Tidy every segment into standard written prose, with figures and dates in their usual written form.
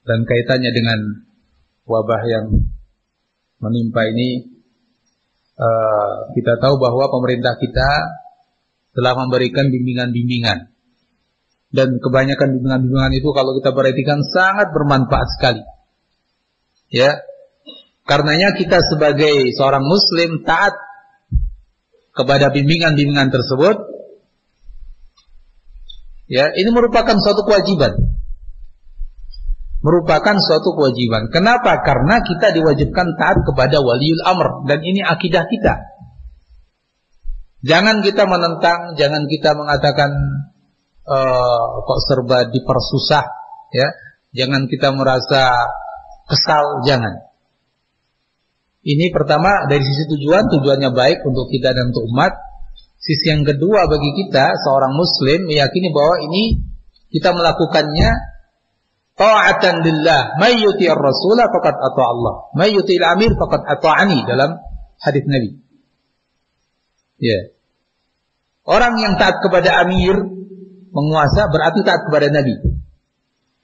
dan kaitannya dengan wabah yang menimpa ini, kita tahu bahwa pemerintah kita telah memberikan bimbingan-bimbingan, dan kebanyakan bimbingan-bimbingan itu kalau kita perhatikan sangat bermanfaat sekali. Ya, karenanya kita sebagai seorang muslim taat kepada bimbingan-bimbingan tersebut. Ya, ini merupakan suatu kewajiban. Kenapa? Karena kita diwajibkan taat kepada waliul amr, dan ini akidah kita. Jangan kita menentang, jangan kita mengatakan kok serba dipersusah, ya. Jangan kita merasa kesal, jangan. Ini pertama dari sisi tujuannya baik untuk kita dan untuk umat. Sisi yang kedua bagi kita seorang muslim meyakini bahwa ini kita melakukannya ta'atan lillah, may yuti'ir rasula faqad ata Allah, may yuti'il amir faqad ata'ani, dalam hadis Nabi. Ya. Orang yang taat kepada amir, penguasa, berarti taat kepada Nabi.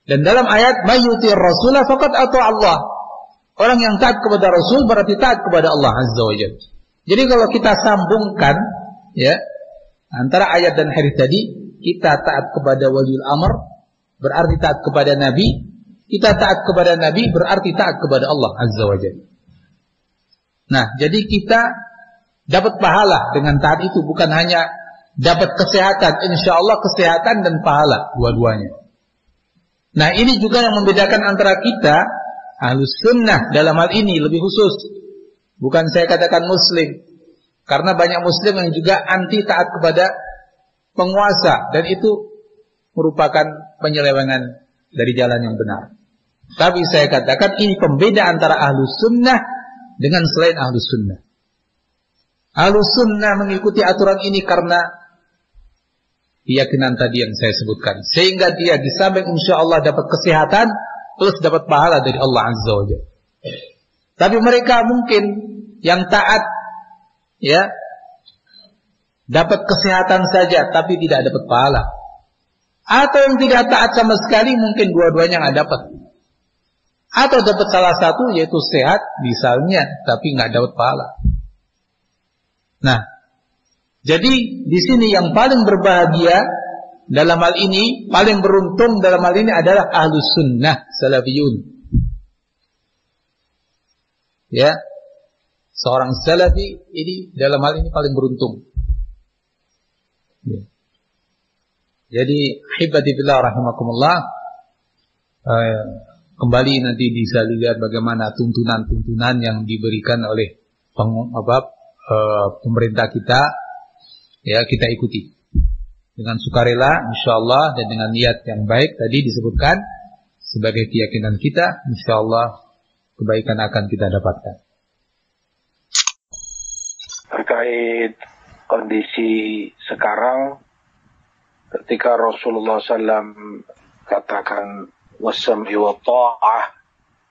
Dan dalam ayat may yuti'ir rasula faqad ata Allah, orang yang taat kepada Rasul berarti taat kepada Allah Azza wa Jalla. Jadi kalau kita sambungkan, ya, antara ayat dan hadis tadi, kita taat kepada waliul amr berarti taat kepada Nabi, kita taat kepada Nabi berarti taat kepada Allah Azza wa Jalla. Nah, jadi kita dapat pahala dengan taat itu, bukan hanya dapat kesehatan, insyaallah kesehatan dan pahala dua-duanya. Nah, ini juga yang membedakan antara kita Ahlus Sunnah dalam hal ini lebih khusus. Bukan saya katakan muslim, karena banyak muslim yang juga anti taat kepada penguasa, dan itu merupakan penyelewengan dari jalan yang benar. Tapi saya katakan ini pembeda antara Ahlus Sunnah dengan selain Ahlus Sunnah. Ahlus Sunnah mengikuti aturan ini karena keyakinan tadi yang saya sebutkan, sehingga dia di samping insyaallah dapat kesehatan plus dapat pahala dari Allah Azza wa Jalla. Tapi mereka mungkin yang taat, ya, dapat kesehatan saja tapi tidak dapat pahala. Atau yang tidak taat sama sekali, mungkin dua-duanya nggak dapat. Atau dapat salah satu, yaitu sehat misalnya, tapi nggak dapat pahala. Nah, jadi di sini yang paling berbahagia dalam hal ini, paling beruntung dalam hal ini adalah Ahlus Sunnah Salafiyun. Ya, seorang Salafi ini dalam hal ini paling beruntung. Ya. Jadi hibati billah rahimakumullah, kembali nanti bisa lihat bagaimana tuntunan-tuntunan yang diberikan oleh pemerintah kita, ya, kita ikuti dengan sukarela insyaallah, dan dengan niat yang baik tadi disebutkan sebagai keyakinan kita, insyaallah kebaikan akan kita dapatkan. Terkait kondisi sekarang, ketika Rasulullah SAW katakan wasam'i wa ta'ah,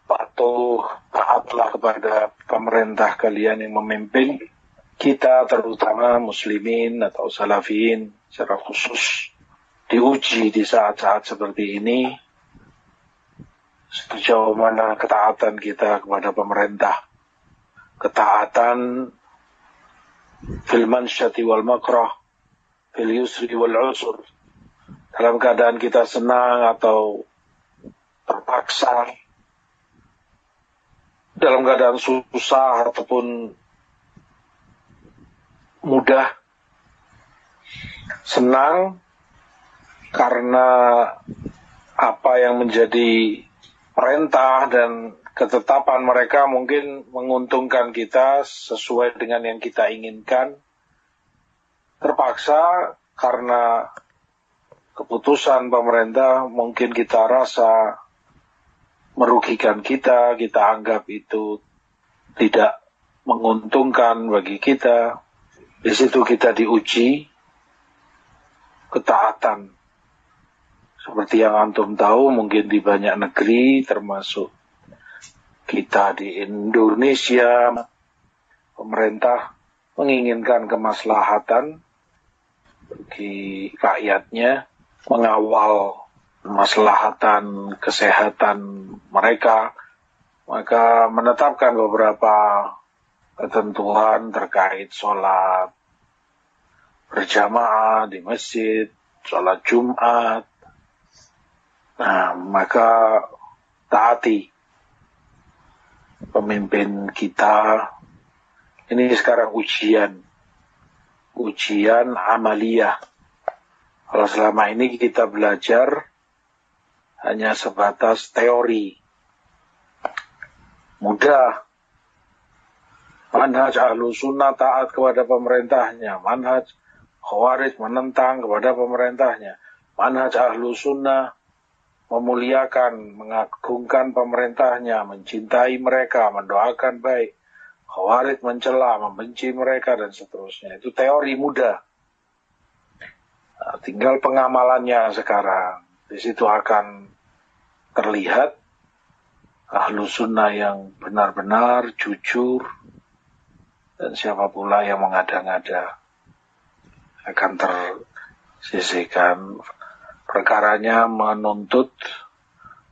patuh, taatlah kepada pemerintah kalian yang memimpin, kita terutama muslimin atau salafiyin secara khusus diuji di saat-saat seperti ini, sejauh mana ketaatan kita kepada pemerintah, ketaatan fil mansyati wal makrah, fil yusri wal usur, dalam keadaan kita senang atau terpaksa, dalam keadaan susah ataupun mudah. Senang karena apa yang menjadi perintah dan ketetapan mereka mungkin menguntungkan kita sesuai dengan yang kita inginkan. Terpaksa karena keputusan pemerintah mungkin kita rasa merugikan kita, kita anggap itu tidak menguntungkan bagi kita. Di situ kita diuji ketaatan. Seperti yang antum tahu, mungkin di banyak negeri, termasuk kita di Indonesia, pemerintah menginginkan kemaslahatan bagi rakyatnya, mengawal kemaslahatan kesehatan mereka, maka menetapkan beberapa ketentuan terkait sholat berjamaah di masjid, sholat Jumat. Nah, maka taati pemimpin kita. Ini sekarang ujian amaliyah. Kalau selama ini kita belajar hanya sebatas teori, mudah. Manhaj ahlu sunnah taat kepada pemerintahnya, manhaj khawarij menentang kepada pemerintahnya. Manhaj ahlu sunnah memuliakan, mengagungkan pemerintahnya, mencintai mereka, mendoakan baik. Khawarij mencela, membenci mereka, dan seterusnya. Itu teori mudah. Nah, tinggal pengamalannya sekarang. Di situ akan terlihat ahlu sunnah yang benar-benar jujur, dan siapa pula yang mengada-ngada akan tersisihkan. Perkaranya menuntut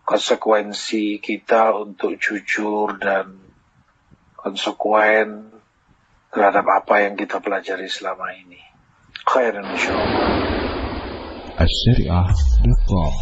konsekuensi kita untuk jujur dan konsekuen terhadap apa yang kita pelajari selama ini. Khairan insyaallah. Asyariah.com